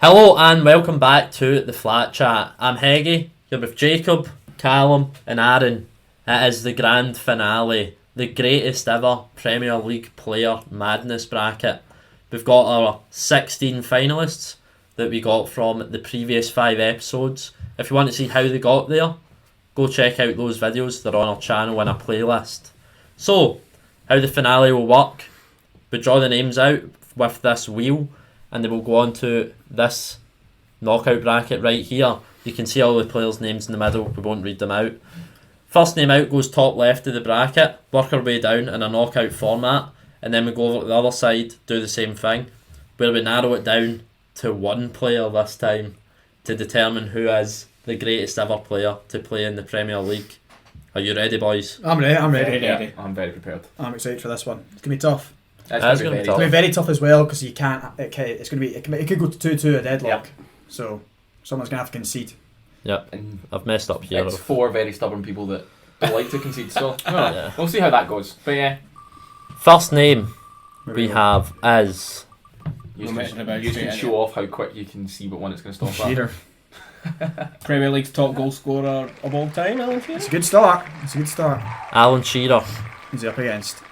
Hello and welcome back to the Flat Chat. I'm Heggy, here with Jacob, Callum and Aaron. It is the grand finale, the greatest ever Premier League player madness bracket. We've got our 16 finalists that we got from the previous 5 episodes. If you want to see how they got there, go check out those videos. They're on our channel in a playlist. So, how the finale will work, we draw the names out with this wheel and they will go on to this knockout bracket right here. You can see all the players' names in the middle, we won't read them out. First name out goes top left of the bracket, work our way down in a knockout format, and then we go over to the other side, do the same thing, where we narrow it down to one player this time to determine who is the greatest ever player to play in the Premier League. Are you ready, boys? I'm ready. Yeah, I'm very prepared. I'm excited for this one. It's going to be tough. It's going to be It's going to be very tough as well because you can't. It could go to 2-2 a deadlock. Yep. So someone's going to have to concede. Yep, And I've messed up here. it's 4 very stubborn people that don't like to concede, so Yeah. we'll see how that goes. But yeah, First name we go. have is you messing can, about you straight can in show off how quick you can see what one it's going to stop at. Shearer. Premier League's top goal scorer of all time, Alan Shearer? It's a good start. Alan Shearer. Who's he up against?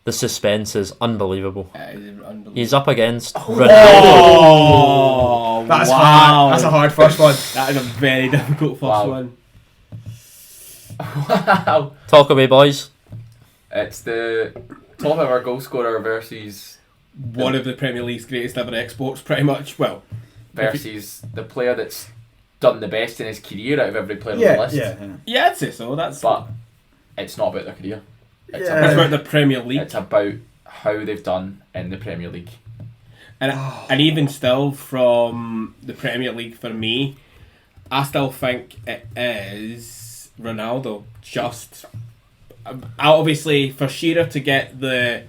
The suspense is unbelievable. Unbelievable. He's up against Ronaldo. Oh, That's wow. hard. That's a hard first one. That is a very difficult first Wow. one. Wow. Talk away, boys. It's the top ever goal scorer versus One of the Premier League's greatest ever exports, pretty much. Well, versus the player that's done the best in his career out of every player on the Yeah, list. yeah, I'd say so. That's But it's not about their career. It's Yeah. It's about, about the Premier League. it's about how they've done in the Premier League. And even still, from the Premier League, for me, I still think it is Ronaldo. Just obviously for Shearer to get the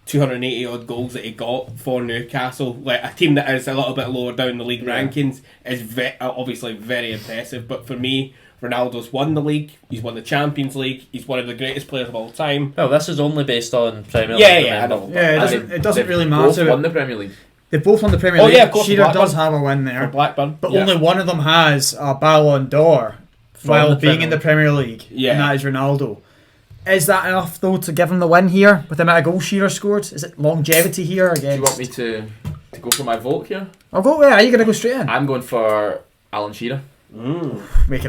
280 odd goals that he got for Newcastle, like a team that is a little bit lower down the league rankings, is obviously very impressive. But for me, Ronaldo's won the league, he's won the Champions League, he's one of the greatest players of all time. Well, this is only based on Premier League. Yeah, I remember? know. Yeah, it doesn't They've really both matter. won the Premier League. They both won the Premier Oh, League. yeah, of course, Shearer Blackburn. does have a win For there, Blackburn. but Yeah. only one of them has a Ballon d'Or From while the being Premier in the Premier League. Yeah. And that is Ronaldo. Is that enough though to give him the win here with the amount of goals Shearer scored? Is it longevity here Do you against? want me to go for my vote here? I'll go. Yeah, are you gonna go straight in? I'm going for Alan Shearer. Making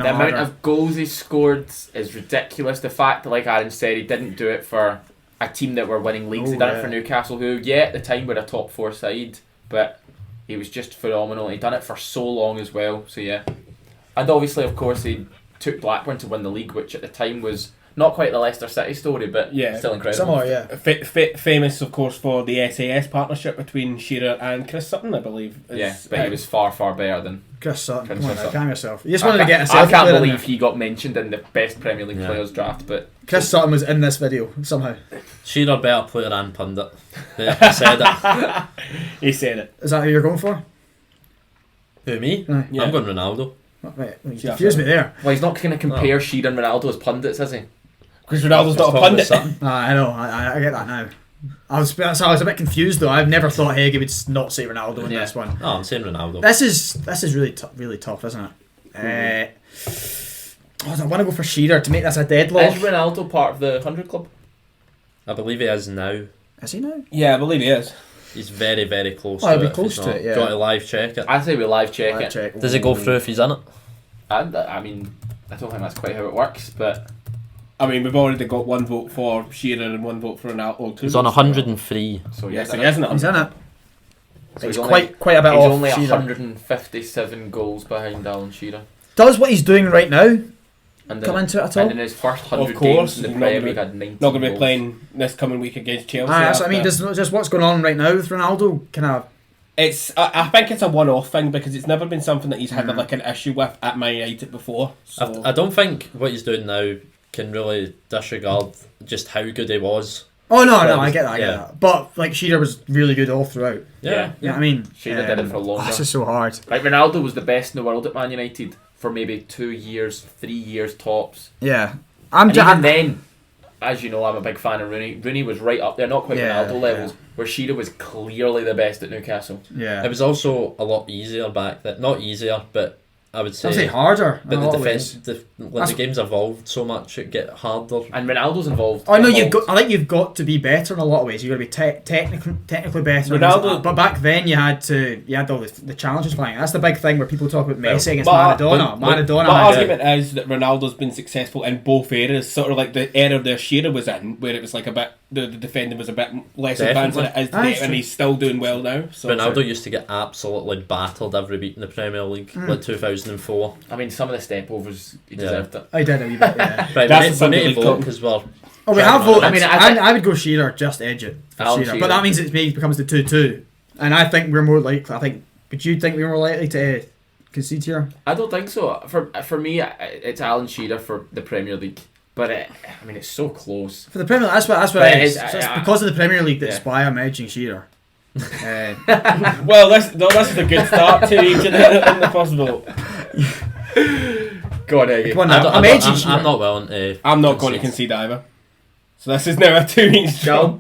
it The amount harder. of goals he scored is ridiculous. The fact that, like Aaron said, he didn't do it for a team that were winning leagues. He Oh, done it yeah. for Newcastle, who, yeah, at the time were a top 4 side, but he was just phenomenal. He done it for so long as well, so yeah. And obviously, of course, he took Blackburn to win the league, which at the time was not quite the Leicester City story, but Yeah. still incredible. Similar, yeah. Famous, of course, for the SAS partnership between Shearer and Chris Sutton, I believe. Yeah, but he was far, far better than... Chris Sutton, Chris come on, Sutton. calm yourself. You just wanted to get a I selfie can't player in believe there. he got mentioned in the best Premier League Yeah. players draft, but... Chris Sutton was in this video somehow. Shearer better player and pundit. They said it. He said it. Is that who you're going for? Who, me? Aye. Yeah. I'm going Ronaldo. Oh, right, you Yeah, confused me there. Well, he's not going to compare Shearer and Ronaldo as pundits, is he? Because Ronaldo's not a Talking about pundit. Sutton. I know, I get that now. I was a bit confused though. I've never thought Heggie would not say Ronaldo in Yeah. this one. Oh, I'm saying Ronaldo. This is really tough, isn't it? I want to go for Shearer to make this a deadlock. Is Ronaldo part of the 100 Club? I believe he is now. Is he now? Yeah, I believe he is. He's very, very close Oh, to he'll be it. if close he's to not. it, yeah. Do you want to live check it? I'd say we live check Live it. check. Does it go through if he's in it? And I mean, I don't think that's quite how it works, but I mean, we've already got one vote for Shearer and one vote for Ronaldo. He's on 103. so Yes, yes, he isn't it? He's in it. So He's he's quite a bit He's off. only Shearer. 157 goals behind Alan Shearer. Does what he's doing right now And come then, into it at all? and in his first 100 Of course, games in the he's not Premier gonna- League, had 19 Not going to be goals. playing this coming week against Chelsea. That's what I mean. after. Just what's going on right now with Ronaldo kind of. I think it's a one-off thing because it's never been something that he's had like an issue with at Man United before. So I don't think what he's doing now can really disregard just how good he was. Oh no, Well, I get that. yeah. But like Shearer was really good all throughout. Yeah. Yeah, I mean, Shearer did it for longer. This is so hard. Like Ronaldo was the best in the world at Man United for maybe 2 years, 3 years tops. Yeah, And even then, as you know, I'm a big fan of Rooney. Rooney was right up there, not quite Ronaldo levels, where Shearer was clearly the best at Newcastle. Yeah. It was also a lot easier back then. Not easier, but I would say harder. But the defence, when the game's evolved so much, it get harder. And Ronaldo's involved. Oh no, I think you've got to be better in a lot of ways. You've got to be technically better. Ronaldo, but back then you had all the challenges flying. That's the big thing where people talk about Messi against Maradona. My argument is that Ronaldo's been successful in both eras. Sort of like the era that Shearer was in, where it was like a bit the defending was a bit less advanced than it is today, and he's still doing well now. So Ronaldo used to get absolutely battered every week in the Premier League, like 2004. I mean, some of the step overs, he deserved it. I did a wee bit, yeah. Right, we need to vote because we're... Oh, we have voted. I mean, I would go Shearer, just edge it for Shearer. Shearer. But that means it maybe becomes the 2-2. And I think we're more likely... Would you think we're more likely to concede here? I don't think so. For me, it's Alan Shearer for the Premier League. But it's so close. For the Premier League, that's what it is. So it's because of the Premier League that's why I'm edging Shearer. Well, this is a good start to each in the possible. Go on, Eggy. I'm edging Shearer. I'm not willing to. I'm not going to concede either. So this is now a 2 each draw.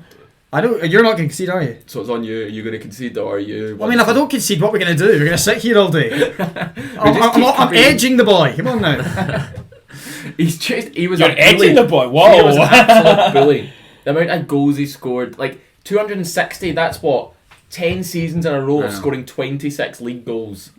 I don't. You're not going to concede, are you? So it's on you. Are you going to concede or are you? I mean, if I don't concede, what are we going to do? We're going to sit here all day. I'm edging the boy. Come on now. You're edging the boy. Whoa. He was an absolute bully. The amount of goals he scored, like 260. That's what 10 seasons in a row of scoring 26 league goals.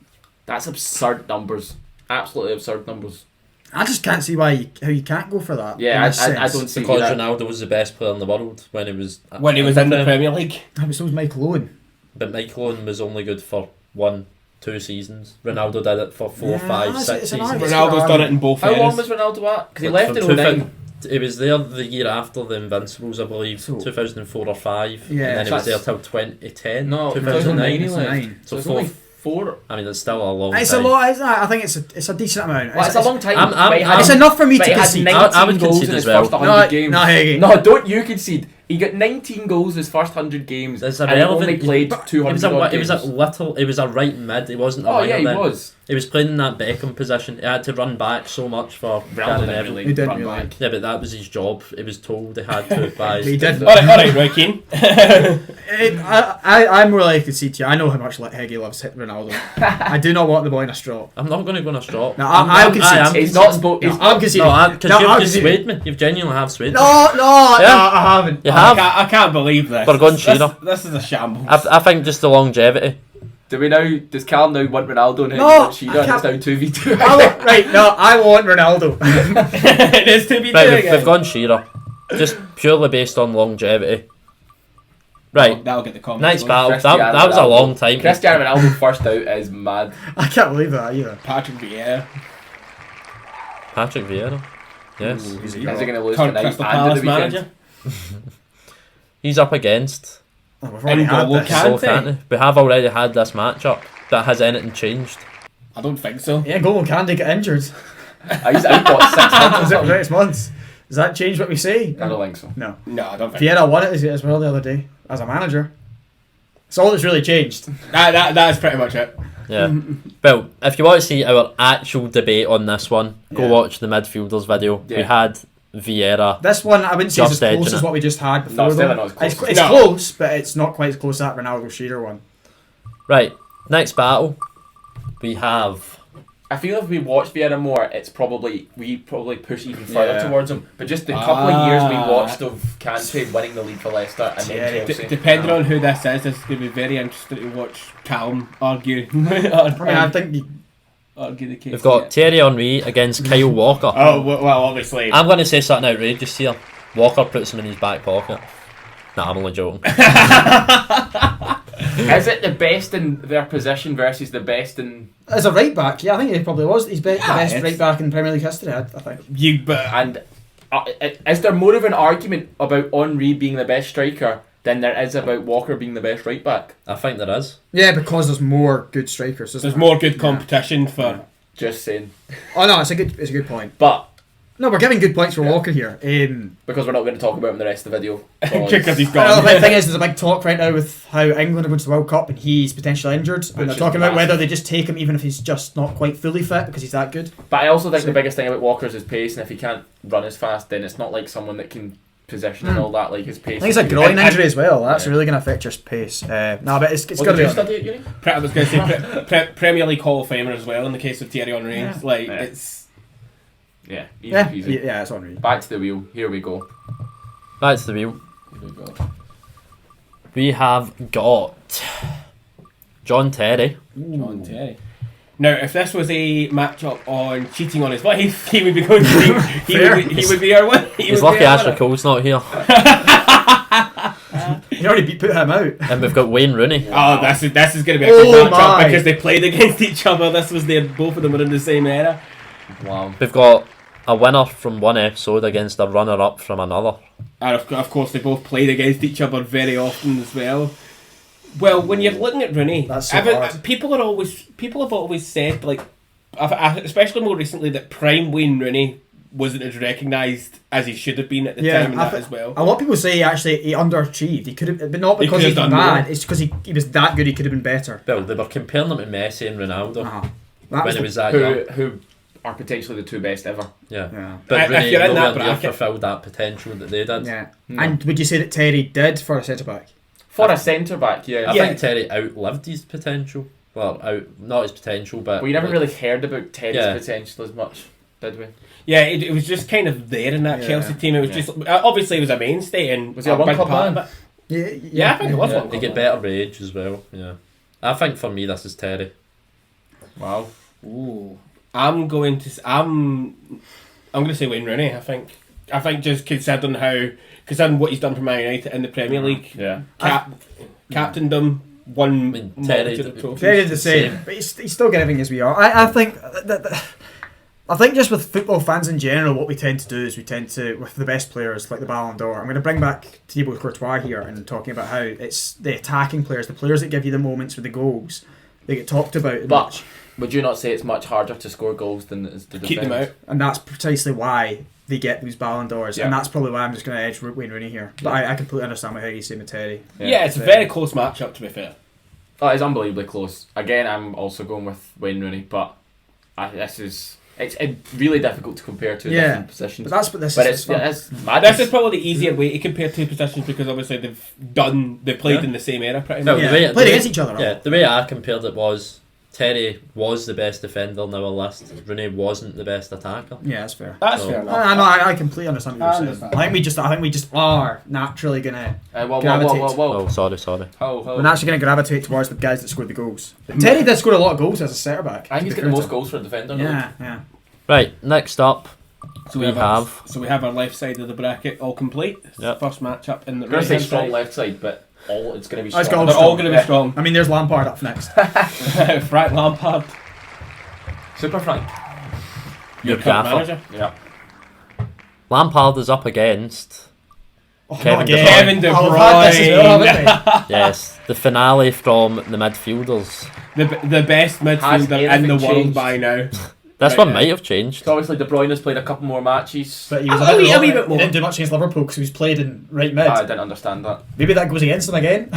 That's absurd numbers. Absolutely absurd numbers. I just can't see how you can't go for that. Yeah, I don't see because that. Ronaldo was the best player in the world when he was in the Premier League. So was Michael Owen. But Michael Owen was only good for 1-2 seasons. Ronaldo did it for 4, 5, 6 seasons. Ronaldo's done it in both How eras. long was Ronaldo at? Because he left in 09. He was there the year after the Invincibles, I believe, 2004 or 5. Yeah, and then he was there till 2010. No, 2009. he left. So it's only 4. I mean, it's still a long It's time. a lot, isn't it? I think it's a decent amount. Well, it's a long time. It's enough for me to But he had concede. 19 I would goals concede in his as well. first 100 games. No, don't you concede. He got 19 goals his first 100 games. That's and he only played 200 He was a right mid. He wasn't a winger he then. was. He was playing in that Beckham position. He had to run back so much for Ronaldo Gary didn't Neville. really He didn't run really. back. Yeah, but that was his job. He was told he had to by. He did. Alright, Roy Keane. I'm more likely to concede to you. I know how much Heggie loves Ronaldo. I do not want the boy in a straw. I'm not going to go on a straw. No, I'll concede. He's not supposed. I'm conceding. Because you've swayed me. You've genuinely have swayed me. No, I haven't. You have. I can't believe this. We're going Shearer. This is a shambles. I think just the longevity. Does Callum now want Ronaldo and No, Shearer and it's now 2v2? I want Ronaldo. It is to be Right, doing we've gone Shearer. Just purely based on longevity. Right. That'll get the comments. Next battle. Cristiano That was a Ronaldo. long time. Cristiano Ronaldo first out is mad. I can't believe that either. Patrick Vieira. Patrick Vieira. Yes. Is he going to lose Current tonight Crystal and Palace the weekend? manager. He's up against We've already had N'Golo this. Kante. Kante. We have already had this matchup. That has anything changed? I don't think so. Yeah, N'Golo Kante get injured. He's out, what, 6 months or Is it something? 6 months? Does that change what we say? I don't think so. No. No, I don't think Vieira won it as well the other day as a manager. That's all that's really changed. That is pretty much it. Yeah. Well, if you want to see our actual debate on this one, go Yeah. watch the midfielders video. Yeah. We had Vieira. This one I wouldn't say is Just as close edging as it. what we just had before. No, it's though. still not as close. It's No. close, but it's not quite as close as that Ronaldo Shearer one. Right. Next battle. We have. I feel if we watch Vieira more, we probably push even further Yeah. towards him. But just the couple of years we watched of Kante winning the league for Leicester and Yeah, then Chelsea. Depending on who this is going to be very interesting to watch Callum argue. I think argue the case. We've got Thierry Henry against Kyle Walker. Oh well, obviously. I'm going to say something outrageous here. Walker puts him in his back pocket. Nah, I'm only joking. Is it the best in their position versus the best in... As a right back, yeah, I think he probably was. He's the best it's- right back in Premier League history. I think. And is there more of an argument about Henry being the best striker than there is about Walker being the best right back? I think there is. Yeah, because there's more good strikers. There's more good competition for. Just saying. Oh no, it's a good point. But No, we're giving good points for Walker here. because we're not going to talk about him the rest of the video. Because he's Well, gone. the big thing is, there's a big talk right now with how England are going to the World Cup and he's potentially injured. And they're is talking about massive. whether they just take him even if he's just not quite fully fit because he's that good. But I also think So- the biggest thing about Walker is his pace, and if he can't run as fast, then it's not like someone that can position and all that. Like his pace. I think it's a groin And- injury as well. That's Yeah. really going to affect your pace. No, but it's What got to did be you on. study at uni? I was going to say Premier League Hall of Famer as well in the case of Thierry Henry. Yeah. Like Yeah. it's Yeah, easy Yeah, peasy. yeah, it's on me. Back to the wheel. Here we go. That's the wheel. Here we go. We have got John Terry. John Terry. Now, if this was a matchup on cheating on his wife, he would be going to he would be our one. He's lucky Ashley Cole's not here. You already put him out. And we've got Wayne Rooney. Oh, this is going to be a Oh good matchup my. because they played against each other. This was both of them were in the same era. Wow. We've got a winner from one episode against a runner-up from another. And of course, they both played against each other very often as well. Well, when you're looking at Rooney, That's so hard. people have always said, like, especially more recently, that prime Wayne Rooney wasn't as recognised as he should have been at the time and that as well. A lot of people say he underachieved. He could have, but not because could he's have done bad. more. It's because he was that good. He could have been better. Well, they were comparing him to Messi and Ronaldo That when was he was that young. Who are potentially the two best ever? Yeah. yeah. But If Rooney you're in that nowhere near bracket- fulfilled that potential that they did. Yeah. No. And would you say that Terry did for a centre back? For a centre back, yeah. I think Terry outlived his potential. Well, not his potential, but... We never like, really heard about Terry's Yeah. potential as much, did we? Yeah, it was just kind of there in that Yeah. Chelsea team. It was Yeah. just obviously it was a mainstay and Was he a big one-club part man? of it. Yeah, I think it was Yeah, one. they get better with age as well. Yeah, I think for me this is Terry. Wow. Ooh, I'm going to say Wayne Rooney. I think just considering what he's done for Man United in the Premier League, Yeah. captained them, won I mean, Terry multitude of did- trophies. Terry did the same, but he's still getting everything as we are. I think I think just with football fans in general, what we tend to do is we tend to, with the best players like the Ballon d'Or, I'm going to bring back Thibaut Courtois here and talking about how it's the attacking players, the players that give you the moments with the goals, they get talked about But much, would you not say it's much harder to score goals than it is to Keep them defend? out. and that's precisely why they get these Ballon d'Ors, Yeah. and that's probably why I'm just going to edge Wayne Rooney here. But I completely understand what Heggie's saying with Terry. Yeah, it's a very close matchup to be fair. Oh, it's unbelievably close. Again, I'm also going with Wayne Rooney, but it's really difficult to compare two Yeah. different positions. But that's what this But is. it's madness. This is probably the easier way to compare two positions because obviously they played Yeah. in the same era pretty No, much. the way- Played against each other. Yeah, the way I compared it was Terry was the best defender in our list. Rooney wasn't the best attacker. Yeah, that's fair. That's So- fair enough. I completely understand what I you're saying. understand. I think we just are naturally gonna Whoa. Oh, sorry. we're naturally gonna gravitate towards the guys that scored the goals. But Terry did score a lot of goals as a centre back. I think he's got the most goals for a defender. though. Yeah. Right, next up, So we we have have our left side of the bracket all complete. It's the Yep. first matchup in the I'm going to say right-hand strong side. left side, but it's going to be Oh, it's strong. got They're all going to be strong. I mean, there's Lampard up next. Frank Lampard, Super Frank. your Your current gaffer. manager. Yeah. Lampard is up against Kevin not De again. Bruyne. Kevin De Oh, we've had this as well, Bruyne, haven't we? yes, the finale from the midfielders. the best midfielder in anything the world changed? by now. This Right, one yeah. might have changed. So obviously De Bruyne has played a couple more matches. But he was A wee bit he more. didn't do much against Liverpool because he was played in right mid. I didn't understand that. Maybe that goes against him again.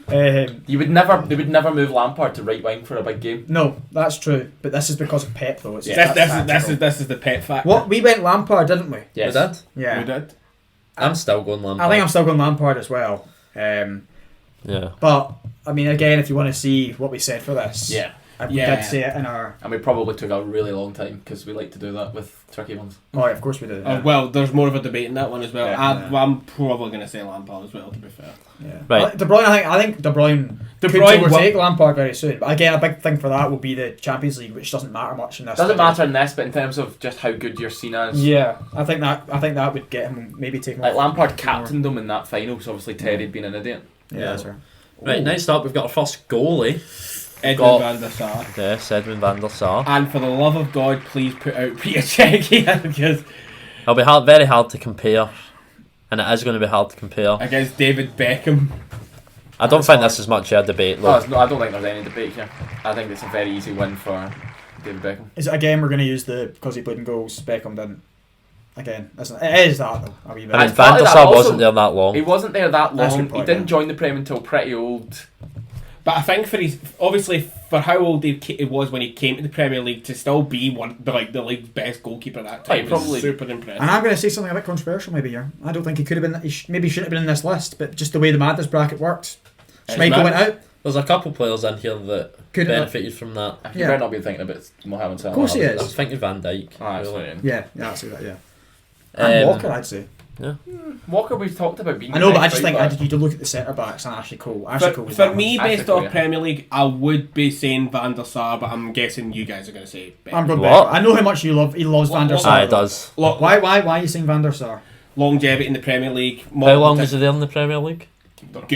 They would never move Lampard to right wing for a big game. No, that's true. But this is because of Pep, though. It's Yeah. This is the pet factor. what we went Lampard, didn't we? Yes. We did. Yeah. We did. I'm still going Lampard. I think I'm still going Lampard as well. Yeah. But I mean, again, if you want to see what we said for this, Yeah. we Yeah. did say it in our. And we probably took a really long time because we like to do that with tricky ones. Oh, yeah, of course we did. Yeah. Well, there's more of a debate in that one as well. Yeah. I'm probably going to say Lampard as well, to be fair. Yeah. Right. De Bruyne, I think De Bruyne De could Bruyne overtake Lampard very soon. But again, a big thing for that will be the Champions League, which doesn't matter much in this. Doesn't video. matter in this, but in terms of just how good you're seen as. Yeah, I think that would get him maybe take him. Like off Lampard more. captained them in that final, so obviously Terry had been an idiot. Yeah, that's right. Right, next up we've got our first goalie. Edwin Got- van der Sar. Yes, Edwin van der Sar. And for the love of God, please put out Peter Cech here because It'll be very hard to compare, and it is going to be hard to compare. against David Beckham. I don't think this is much of a debate, No, though. I don't think there's any debate here. I think it's a very easy win for David Beckham. Is it again? We're going to use the because he played in goals. Beckham didn't. Again, isn't it? It is that though. A wee bit. I mean, It's partly Van der that Sar also- wasn't there that long. He wasn't there that That's a long. good point, He didn't yeah. join the Prem until pretty old. But I think for how old he was when he came to the Premier League, to still be the league's best goalkeeper at that time was probably super impressive. And I'm going to say something a bit controversial maybe here. I don't think he could have been. Maybe shouldn't have been in this list, but just the way the Madness bracket worked, Schmeichel went out. There's a couple players in here that Could benefited from that. You better not be thinking about Mohamed Salah. Of course he is. I'm thinking Van Dyke. That's really. fine. Yeah, I'd say that. Yeah, and Walker, I'd say. Walker, we've talked about being. I know, but I just think you do look at the centre backs and Ashley Cole. For me, based Ashley Cole, off Premier League, I would be saying Van der Sar, but I'm guessing you guys are going to say Beckham. I'm going What? Beckham. I know how much you love. He loves Van der Sar. It does. Why are you saying Van der Sar? Longevity in the Premier League. How long was he there in the Premier League?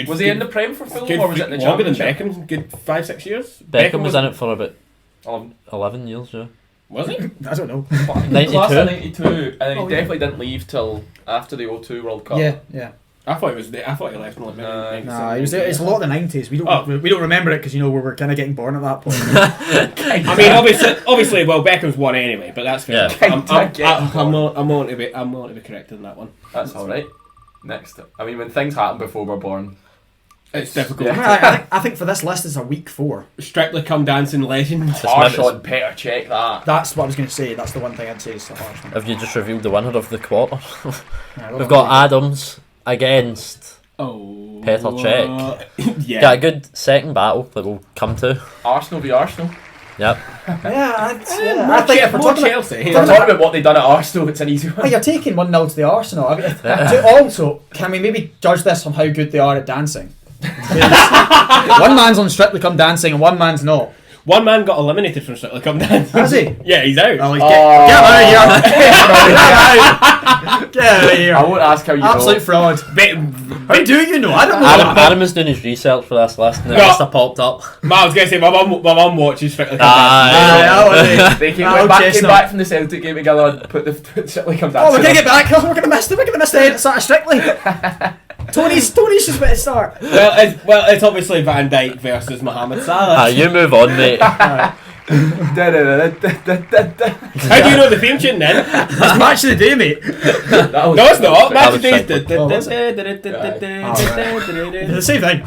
Was he in the Prem for Fulham or was it in the longer than Championship? Beckham? Good 5-6 years. Beckham was in it for about 11 years, yeah. Was he? I don't know. 92? Last 92, and then he definitely didn't leave till after the 02 World Cup. Yeah. I thought he left in like Nah, he was there. It's a lot of the 90s. We don't remember it because we were kind of getting born at that point. I mean, obviously, well, Beckham's won anyway, but that's fair. Yeah. I'm willing to be corrected in that one. That's all right. Next, I mean, when things happen before we're born, it's difficult. I think for this list it's a week 4. Strictly Come Dancing legend. Arshon, better check that. That's what I was going to say. That's the one thing I'd say is Arsenal. Have you just revealed the winner of the quarter? We've got Adams against Petr Cech. Yeah. Got a good second battle that we'll come to. Arsenal v Arsenal. Yep. I think if we're talking Chelsea. We're talking about what they've done at Arsenal. It's an easy one. you're taking 1-0 to the Arsenal. Also, can we maybe judge this on how good they are at dancing? One man's on Strictly Come Dancing and one man's not. One man got eliminated from Strictly Come Dancing. Has he? Yeah, he's out. Oh, get out of here! Get out of here! I won't ask how you Absolute know. fraud. How do you know? I don't know. Adam is doing his research for this list and it must have popped up. I was going to say, my mum watches Strictly Come Aye. They came back from the Celtic game together and put the Strictly Come Dancing. Oh, we're going to get back. We're going to miss the end. Start of Strictly. Tony's just about to start. It's obviously Van Dyke versus Mohamed Salah. You move on, mate. How do you know the theme tune then? It's match of the day, mate. No, it's not. Match of the day. The same thing.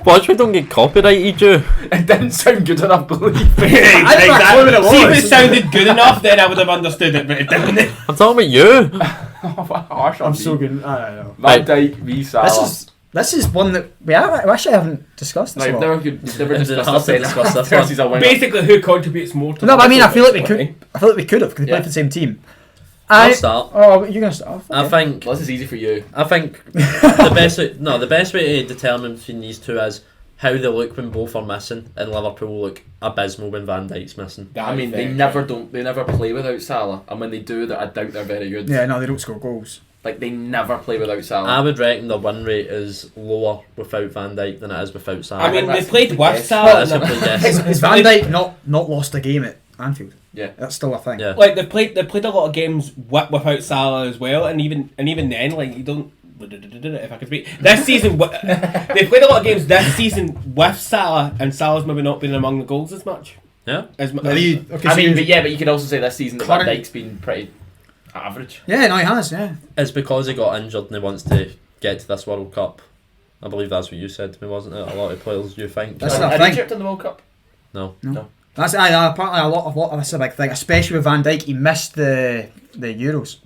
Watch we don't get copyrighted, you. It didn't sound good enough, believe me. Exactly. See if it sounded good enough, then I would have understood it, but it didn't. I'm talking about you. I'm so good. I don't know. Van Dyke v Salah. This is one that we actually haven't discussed this. No, you've never discussed this this one. Basically, who contributes more to No, but I mean, I feel like we could. I feel like we could have because they played for the same team. I'll start. Oh, you're gonna start off. Okay. I think Well, this is easy for you. the best way to determine between these two is how they look when both are missing, and Liverpool look abysmal when Van Dijk's missing. I mean, they never play without Salah, and when they do, I doubt they're very good. Yeah, no, they don't score goals. Like, they never play without Salah. I would reckon the win rate is lower without Van Dijk than it is without Salah. I mean, they that's played the with best. Salah. That's a complete guess. Has Van Dijk not lost a game at Anfield? Yeah, That's still a thing. Yeah. Like they played a lot of games without Salah as well, and even then, like you don't. If I could speak, this season they played a lot of games this season with Salah, and Salah's maybe not been among the goals as much. Yeah. But you could also say this season that Van Dijk's been pretty average. Yeah, no, he has. Yeah. It's because he got injured and he wants to get to this World Cup. I believe that's what you said to me, wasn't it? A lot of players you think. That's Are not a thing. Egypt in the World Cup? No. That's apparently a lot of that's a big thing, especially with Van Dijk. He missed the Euros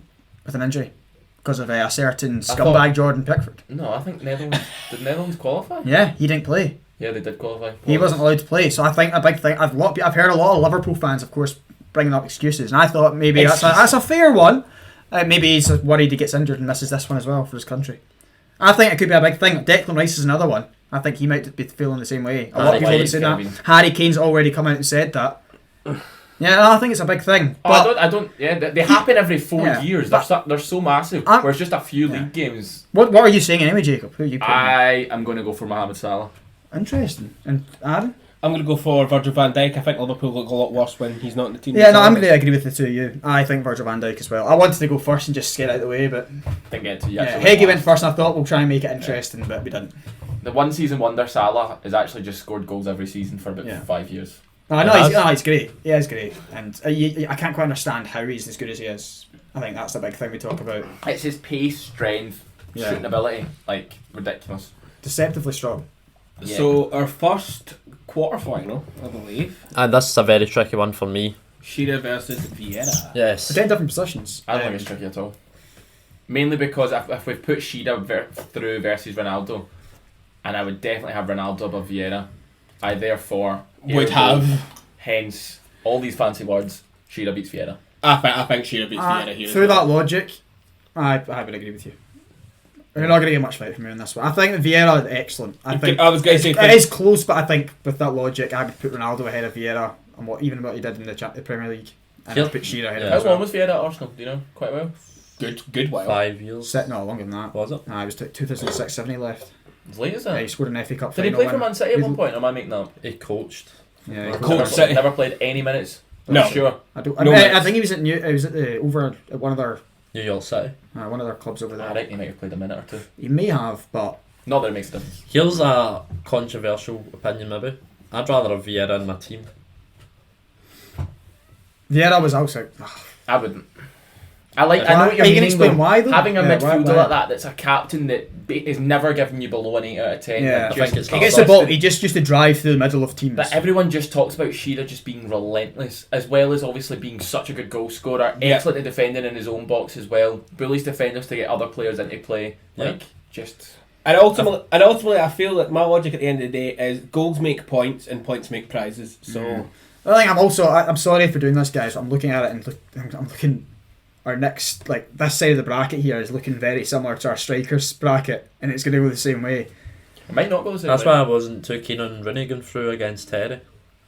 with an injury because of a certain scumbag Jordan Pickford. No, I think Netherlands did Netherlands qualify? Yeah, he didn't play. Yeah, they did qualify. He wasn't allowed to play, so I think a big thing. I've heard a lot of Liverpool fans, of course, bringing up excuses, and I thought maybe that's a fair one. Maybe he's worried he gets injured and misses this one as well for his country. I think it could be a big thing. Declan Rice is another one. I think he might be feeling the same way. A lot of people have been saying that. Harry Kane's already come out and said that. Yeah, I think it's a big thing. But I don't. Yeah, they happen every 4 years. They're so massive. Where it's just a few league games. What are you saying anyway, Jacob? Who are you putting? I am going to go for Mohamed Salah. Interesting. And Aaron? I'm going to go for Virgil van Dijk. I think Liverpool look a lot worse when he's not in the team. Yeah, no, I'm going to agree with the two of you. I think Virgil van Dijk as well. I wanted to go first and just get out of the way, but Didn't get to you. yeah, Heggie went first, and I thought we'll try and make it interesting, but we didn't. The one season wonder Salah has actually just scored goals every season for about 5 years. I know he's great. Yeah, he's great, and I can't quite understand how he's as good as he is. I think that's the big thing we talk about. It's his pace, strength, shooting ability, like ridiculous. Deceptively strong. Yeah. So our first quarter-final, I believe, And this is a very tricky one for me. Shearer versus Vieira. Yes. They're in different positions. I don't think it's tricky at all. Mainly because if we put Shearer through versus Ronaldo, and I would definitely have Ronaldo above Vieira, I therefore Would have. hence all these fancy words. Shearer beats Vieira. I think Shearer beats Vieira here. Through that logic, I would agree with you. You're not going to get much fight from me on this one. I think that Vieira is excellent. I think I was going to say it is close, but I think with that logic, I would put Ronaldo ahead of Vieira and even what he did in the Premier League. And I'd put Shearer ahead of How him. long was Vieira at Arsenal? Do you know? Quite well. good while. 5 years. No, longer than that. Was it? It was 2006-7 he left. As late as Yeah, that. he scored an FA Cup Did he final play for win. Man City at one point, or am I making that up? He coached. Yeah, he Never- Coach City. Never played any minutes. No. Sure. I don't. No I minutes. think he was at over at one of their clubs over I there. reckon he might have played a minute or two. He may have, but Not that it makes a difference. Here's a controversial opinion, maybe. I'd rather have Vieira in my team. Vieira was outside. I wouldn't. I know what Are you're you going to meaning explain though. why though? Having a Yeah, midfielder why? like that's a captain that is never giving you below an 8 out of 10. Yeah, I think it's He gets the ball. He just used to drive through the middle of teams. But everyone just talks about Shearer just being relentless, as well as obviously being such a good goal scorer. Yeah. Excellent at defending in his own box as well. Bullies defenders to get other players into play. Yeah. Just... And ultimately, I feel that my logic at the end of the day is goals make points and points make prizes. So I think I'm sorry for doing this, guys. I'm looking at it and I'm looking. Our next, this side of the bracket here is looking very similar to our strikers bracket, and it's going to go the same way. It might not go the same That's way. why I wasn't too keen on Rooney going through against Terry.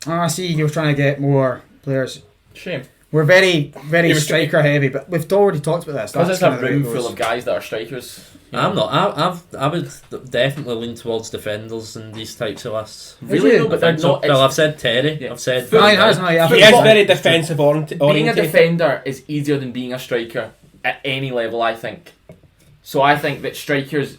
I see you're trying to get more players. Shame. We're very, very You were striker heavy, but we've already talked about this. Because That's it's a kind of the way it room goes. full of guys that are strikers. you know. I'm not. I would definitely lean towards defenders in these types of lists. Really you? though, but I they're think so. not... Well, I've said Terry. Yeah. I've said... No, he has, no, yeah. he is very defensive oriented. Being a defender is easier than being a striker at any level, I think. So I think that strikers,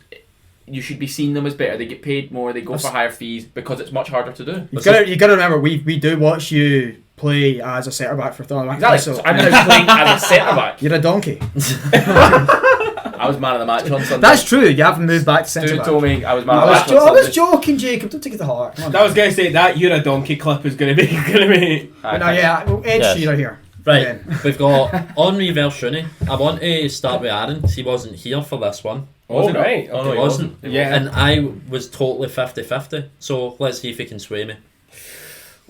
you should be seeing them as better. They get paid more, they go for higher fees because it's much harder to do. You got to remember, we do watch you play as a centre back for Thornton. Exactly. So I'm now playing as a centre back. You're a donkey. I was man of the match on Sunday. That's true. You haven't moved back to centre Dude back. told me I was man I of the was, match I on was Sunday. joking, Jacob. Don't take it to heart. Come on. I was going to say that you're a donkey clip is going to be But no, yeah, Ed Yes. Shearer here. Right, Again. we've got Henry versus Rooney. I want to start with Aaron because he wasn't here for this one. Was Oh, he not? right. Oh, no, He he wasn't. Yeah. And I was totally 50-50. So let's see if he can sway me.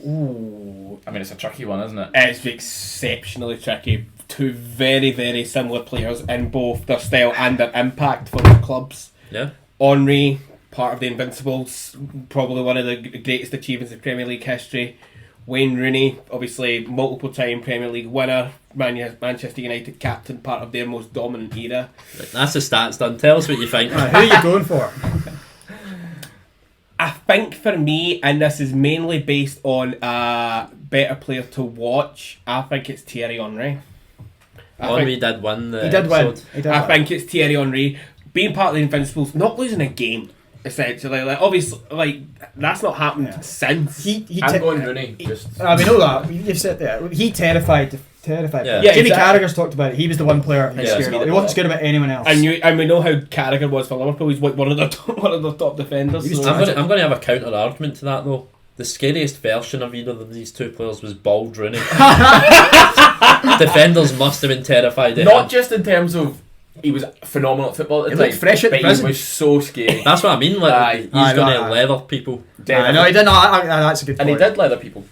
Ooh. I mean, it's a tricky one, isn't it? It's exceptionally tricky. Two very, very similar players in both their style and their impact for their clubs. Yeah. Henry, part of the Invincibles, probably one of the greatest achievements in Premier League history. Wayne Rooney, obviously multiple time Premier League winner, Manchester United captain, part of their most dominant era. Right, that's the stats done. Tell us what you think. Right, who are you going for? I think for me, and this is mainly based on a better player to watch, I think it's Thierry Henry. Henry did win the He did win. episode. He did I win. think it's Thierry Henry being part of the Invincibles, not losing a game. Essentially, obviously, that's not happened Yeah. since. I'm going Rooney. Just We know that. You've said that. He terrified. Yeah. Yeah, Jimmy exactly. Carragher's talked about it. He was the one player he was Yeah. scared of. He wasn't scared about anyone else. And we know how Carragher was for Liverpool. He's like one of the top defenders. He was So. I'm going to have a counter argument to that though. The scariest version of either of these two players was bald Rooney. Defenders must have been terrified of not him. just in terms of he was phenomenal at football at He the time, looked fresh at the but he prison. was so scary. That's what I mean. Aye. He's Aye, going aye, to aye. leather people. I know he did. No, that's a good And point. he did leather people.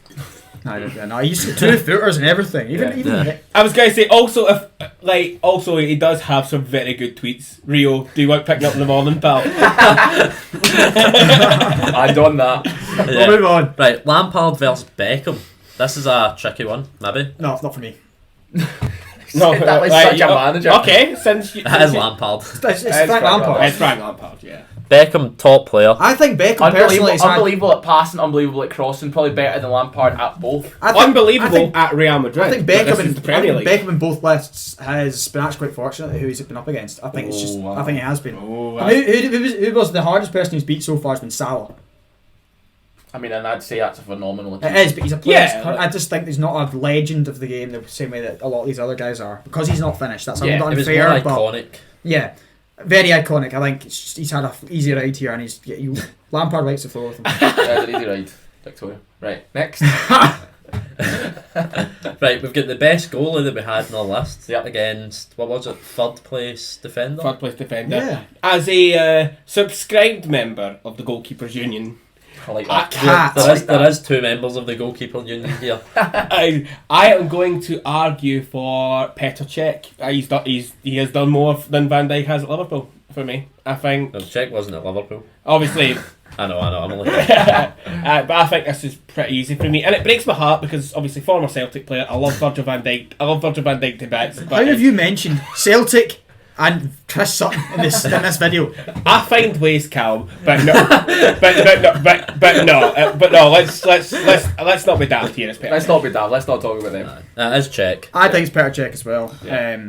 No, he used to 2 footers and everything. Even Yeah. I was going to say also he does have some very good tweets. Rio, do you want picking up in the morning, pal? I done that. We'll move on. Right, Lampard versus Beckham. This is a tricky one, maybe. No, not for me. No, That was such a manager. Okay, since you, It is Lampard. It's It's Frank Frank Lampard. it's Frank Lampard, yeah. Beckham, top player. I think Beckham personally Unbelievable, has had. unbelievable at passing, unbelievable at crossing. Probably better than Lampard at both. I think- Unbelievable I think, at Real Madrid. I think but Beckham this is in the Premier League. Beckham in both lists has been actually quite fortunate at who he's been up against. I think it's just. Oh, wow. I think he has been. Oh, I mean, who was the hardest person who's beat so far has been Salah. I mean, and I'd say that's a phenomenal It achievement. is, but he's a player. Yeah. I just think he's not a legend of the game the same way that a lot of these other guys are because he's not finished. That's a Yeah, little It bit was unfair. more But iconic. yeah, Very iconic. I think he's had a easy ride here, and Lampard likes to flow with him. Yeah, it's an easy ride, Victoria. Right, next. Right, we've got the best goalie that we had in our list Yep. against, what was it, third place defender? Third place defender. Yeah. As a subscribed member of the Goalkeepers Union, I like A that. cat. There is two members of the goalkeeper union here. I am going to argue for Petr Cech. He has done more than Van Dijk has at Liverpool for me. I think, No, Czech wasn't at Liverpool. obviously, I know, I'm only but I think this is pretty easy for me, and it breaks my heart because obviously former Celtic player. I love Virgil van Dijk to bits. How But have you mentioned Celtic and Chris Sutton in this video? I find ways, Cal, but no, but no. Let's not be daft here. It's Petr Let's not be daft. Let's not talk about them. It is Czech. I think it's Petr Cech as well. Yeah.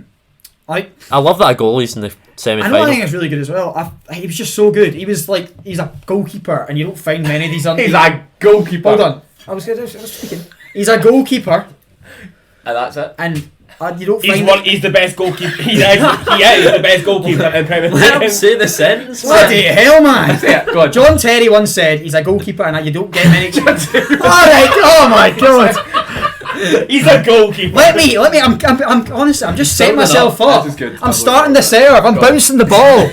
I I love that goalie's in the know. I semi-final. think it's really good as well. He was just so good. He's a goalkeeper, and you don't find many of these. He's a goalkeeper. Hold on. I was speaking. He's a goalkeeper, And that's it. and you don't find. He's the best goalkeeper. He is the best goalkeeper in Premier Let him League. say the sentence. Bloody hell, man! Yeah, go on. John Terry once said he's a goalkeeper, and you don't get many. All right. Oh my god. He's a goalkeeper. Let me. I'm honestly. I'm just setting Building myself up. up. This is good. I'm starting to serve. I'm bouncing the ball.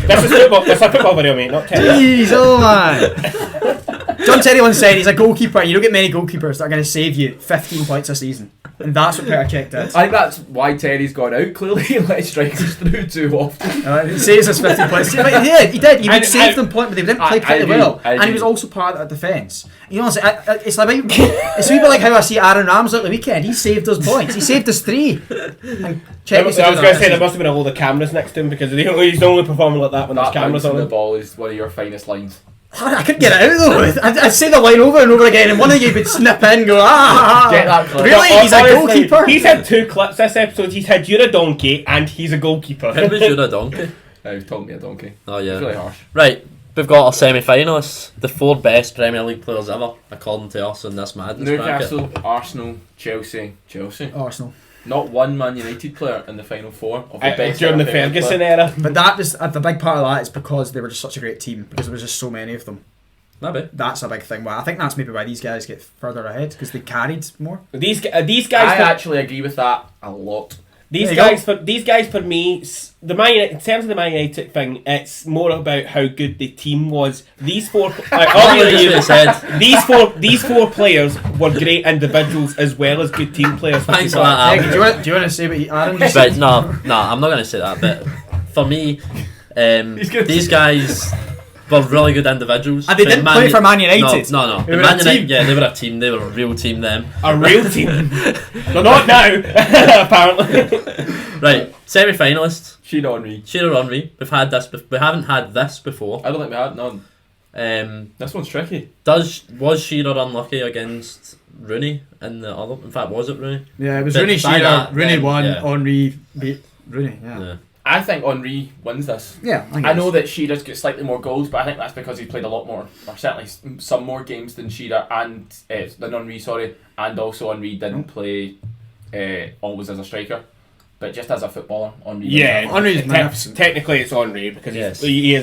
This is football. That's a football video, mate. Not tennis. Jeez, oh man. John Terry once said he's a goalkeeper. You don't get many goalkeepers that are going to save you 15 points a season, and that's what Petr Cech did. I think that's why Terry's gone out. Clearly, he let strikers through too often. He saves us 15 points. But he did. He did. He would save them point, but they didn't play I pretty agree, well. I And he agree. was also part of that defence. You know, it's like it's a wee bit like how I see Aaron Ramsey at the weekend. He saved us points. He saved us 3. And I Cech was used to going do to that. say there must have been a load of cameras next to him because he's only performing like that when there's That cameras bouncing on the him. ball is one of your finest lines. I couldn't get it out though. I'd say the line over and over again, and one of you would snip in and go, ah. Get that clip. Really? No, He's a honestly, goalkeeper? He's had 2 clips this episode. He's had You're a Donkey and he's a goalkeeper. Him was you a donkey. He was talking to me a donkey. Oh It's yeah. really harsh. Right, we've got our semi-finalists, the 4 best Premier League players ever, according to us in this madness bracket. Newcastle, Arsenal, Chelsea. Arsenal. Not one Man United player in the final 4 of the best During the Premier League Ferguson player. era. But that was the big part of that is because they were just such a great team, because there was just so many of them. Maybe. That's a big thing. Well, I think that's maybe why these guys get further ahead, because they carried more. These I guys actually agree with that a lot. These There you guys for me, the Man United, in terms of the Man United thing, it's more about how good the team was. These 4, these four players were great individuals as well as good team players. Thanks for Hey, that, do you want to say what Aaron just Right, no, I'm not going to say that, but for me, these guys were really good individuals. And they didn't play for Man United. No. They were Man a team. United, yeah, they were a team. They were a real team then. A real team. They're not now, apparently. Right, semi-finalists. Shearer Henry. We've had this. We haven't had this before. I don't think we had none. This one's tricky. Was Shearer unlucky against Rooney in the other? In fact, was it Rooney? Yeah, it was But Rooney, by Shearer, that, Rooney then, won, yeah. Henry beat Rooney. Yeah. Yeah. I think Henry wins this. Yeah, I know that Shearer's got slightly more goals, but I think that's because he's played a lot more, or certainly some more games than Shearer and than Henry. Sorry, and also Henry didn't play always as a striker, but just as a footballer. Henry. Yeah, Henry's magnificent. Technically, it's Henry because Yes. he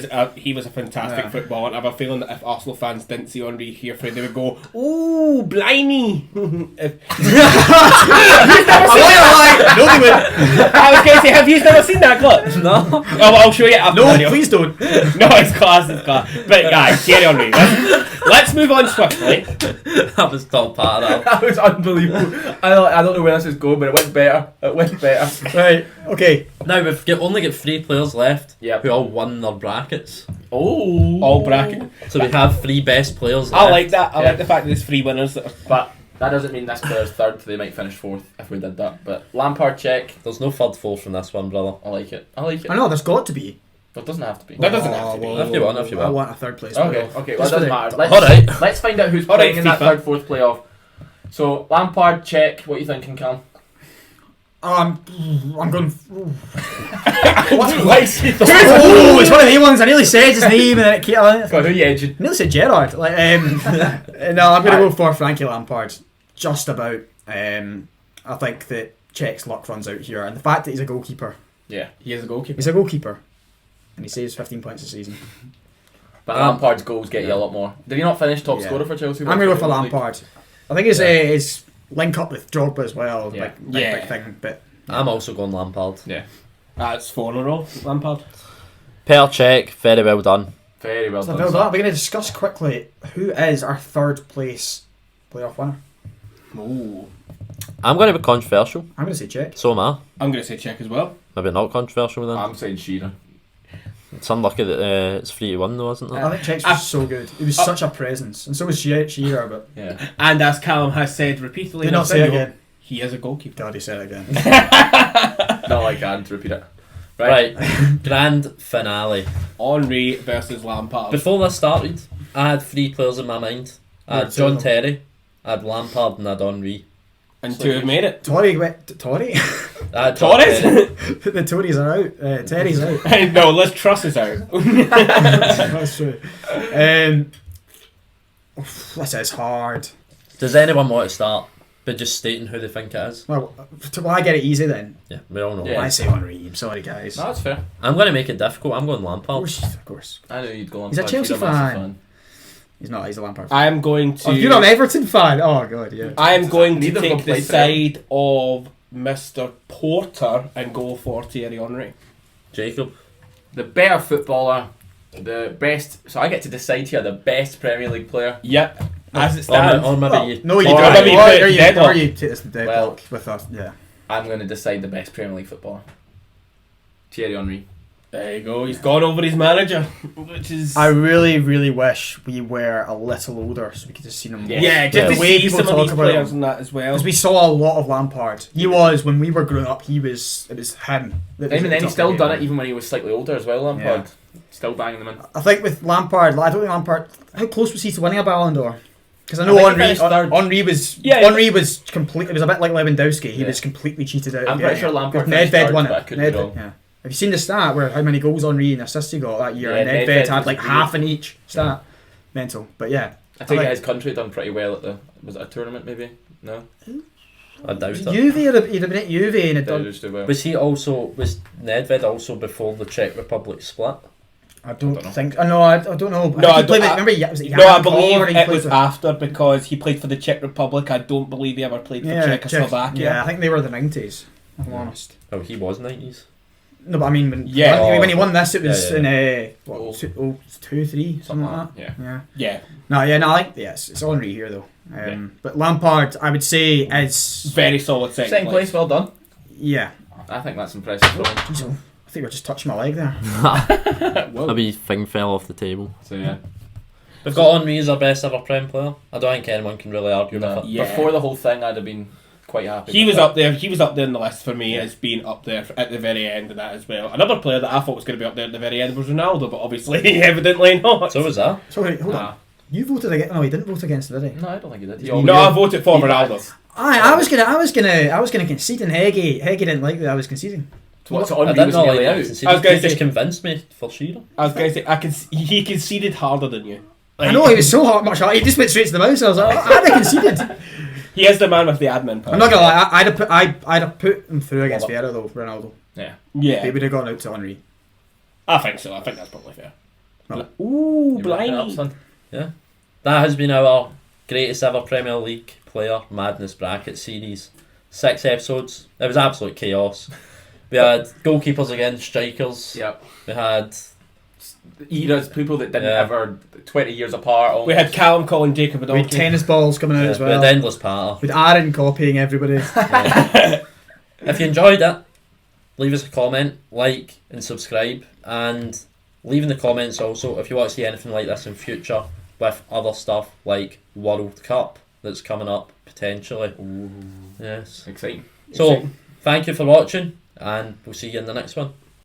was a fantastic Yeah. footballer. And I have a feeling that if Arsenal fans didn't see Henry here, they would go, "Ooh, blimey!" I was going to say, have you never seen that clip? No. Oh, well, I'll show you after the No, video. please don't. No, it's class. But guys, Thierry Henry. Let's move on swiftly. That was top part of that. That was unbelievable. I don't know where this is going, but it went better. Right, okay. Now we've only got 3 players left Yep. who all won their brackets. Oh. All bracket. So we have 3 best players left. I like that. I Yeah. like the fact that there's 3 winners. That are, But that doesn't mean this player's third. They might finish 4th if we did that. But Lampard, check. There's no third, fourth from this one, brother. I like it. I know, there's got to be. But it doesn't have to be. That doesn't have to be. If you want, if you I want. want a third place. Okay, player. okay. Well, it Just doesn't for matter. the- Alright. Let's find out who's Alright, playing in that FIFA. 3rd, 4th playoff. So Lampard, check. What are you thinking, Cam? I'm going. What's Oh, it's one of the ones. I nearly said his name and then it came. God, who are you edging? I nearly said Gerrard. Like, no, I'm going to go for Frankie Lampard. Just about. I think that Czech's luck runs out here, and the fact that he's a goalkeeper. Yeah, he is a goalkeeper. He's a goalkeeper. and he saves 15 points a season. But Lampard's goals get you a lot more. Did he not finish top Yeah. scorer for Chelsea? I'm going to go for Lampard. I think his link up with Drogba as well, Yeah. big thing. But I'm also going Lampard. Yeah. That's 4 in a row, Lampard. Per check, very well done. Very well so done. we're sir. going to discuss quickly who is our third place playoff winner. Ooh. I'm going to be controversial. I'm going to say Czech. So am I. I'm going to say check as well. Maybe not controversial then. I'm saying Shearer. It's unlucky that it's 3-1 though, isn't it? I think Czech was so good. He was such a presence, and so was Shearer. But Yeah. And as Callum has said repeatedly, do in not this say it video, again. he is a goalkeeper. God, he said it again. Not like Aaron to repeat it. Right, grand finale. Henry versus Lampard. Before this started, I had 3 players in my mind. I had John Terry, I had Lampard, and I had Henry. And 2 have made it. Tory went. Tory? I had John Torres? Terry. The Tories are out. Terry's out. No, Liz Truss is out. That's true. This is hard. Does anyone want to start by just stating who they think it is? Well, I get it easy then? Yeah, we all know. Yeah. I say Henry. I'm sorry, guys. No, that's fair. I'm going to make it difficult. I'm going Of Lampard. course. I knew you'd go on. He's a Chelsea You're massive fan. He's not. He's a Lampard fan. I am going to. Oh, you're not an Everton fan? Oh, God, yeah. I am going to Neither of them take the played for side of Mr. Porter and go for Thierry Henry. Jacob. The better footballer, the best. So I get to decide here the best Premier League player. Yep. As it Or stands. maybe Well, you. no, you Or don't. maybe Or put it you deadlock. take this to deadlock with us. Yeah. I'm going to decide the best Premier League footballer. Thierry Henry. There you go. He's gone over his manager, which is. I really, really wish we were a little older so we could have seen him. yeah, just Yeah. to The way see people some of talk these about players him. and that as well. Because we saw a lot of Lampard. He was, when we were growing up, it was him. that was And at then the he top still of the done game. it even when he was slightly older as well, Lampard. Still banging them in. I think with Lampard, I don't think Lampard. How close was he to winning a Ballon d'Or? Because I know I think he Henry. finished third. Henry was. Yeah. Henry was complete. It was a bit like Lewandowski. He Yeah. was completely cheated out. I'm of pretty getting sure it. Lampard Because finished Nedved third, won but I it. could be wrong. Yeah. Have you seen the stat where how many goals Henry and assists he got that year? Yeah, and Nedved Nedved had was like weird. half in each stat. Mental, but yeah. I think like- his country done pretty well at the. Was it a tournament maybe? No? I doubt it. Juve, he'd have been at Juve and had They done. just do well. Was Nedved also before the Czech Republic split? I don't know. think. I know. I don't know. No, I don't- Remember, was it No, I Jan believe Koller he it played was with? after because he played for the Czech Republic. I don't believe he ever played for Czechoslovakia. Yeah, I think they were the 90s. If I'm honest. Oh, he was 90s. No, but I mean, when, Yeah. when he won this, it was Yeah, yeah. in what, 2-3, something like that. Yeah. Yeah. Yeah, No, I like yes, it's Henry here though. But Lampard, I would say is very solid second, Second place, well done. yeah. I think that's impressive for him. Jeez, I think we're just touching my leg there. A wee thing fell off the table. So yeah. We've got Henry as our best ever Prem player. I don't think anyone can really argue No. with it. Yeah. Before the whole thing, I'd have been quite happy. He with was that. up there. He was up there in the list for me as being up there at the very end of that as well. Another player that I thought was going to be up there at the very end was Ronaldo, but obviously evidently not. So was that. So wait, hold on. Nah. You voted against? No, he didn't vote against it, did he? No, I don't think he did. No, I voted for He Ronaldo. did. I was gonna concede, and Heggie didn't like that I was conceding. What, so I Henry didn't was know nearly like out. that. I was gonna He just say- convinced me for Shearer. I was going to say he conceded harder than you. I know he was so hard, much harder. He just went straight to the mouse. I was like, I'd have conceded. He is the man with the admin power. I'm not gonna lie. I'd have put him through against Vieira though. Ronaldo. Yeah. Yeah, They would have gone out to Henry. I think so. I think that's probably fair. No. Ooh, You wrapping it up, blimey. son? That has been our greatest ever Premier League player madness bracket series. 6 episodes. It was absolute chaos. We had goalkeepers against strikers. Yep. We had Eras, people that didn't Yeah. ever 20 years apart. Almost. We had Callum calling Jacob a We had donkey. tennis balls coming out as we had well. endless patter. With Aaron copying everybody. If you enjoyed it, leave us a comment, like and subscribe, and leave in the comments also if you want to see anything like this in future with other stuff like World Cup that's coming up potentially. Yes. Exciting. So thank you for watching, and we'll see you in the next one.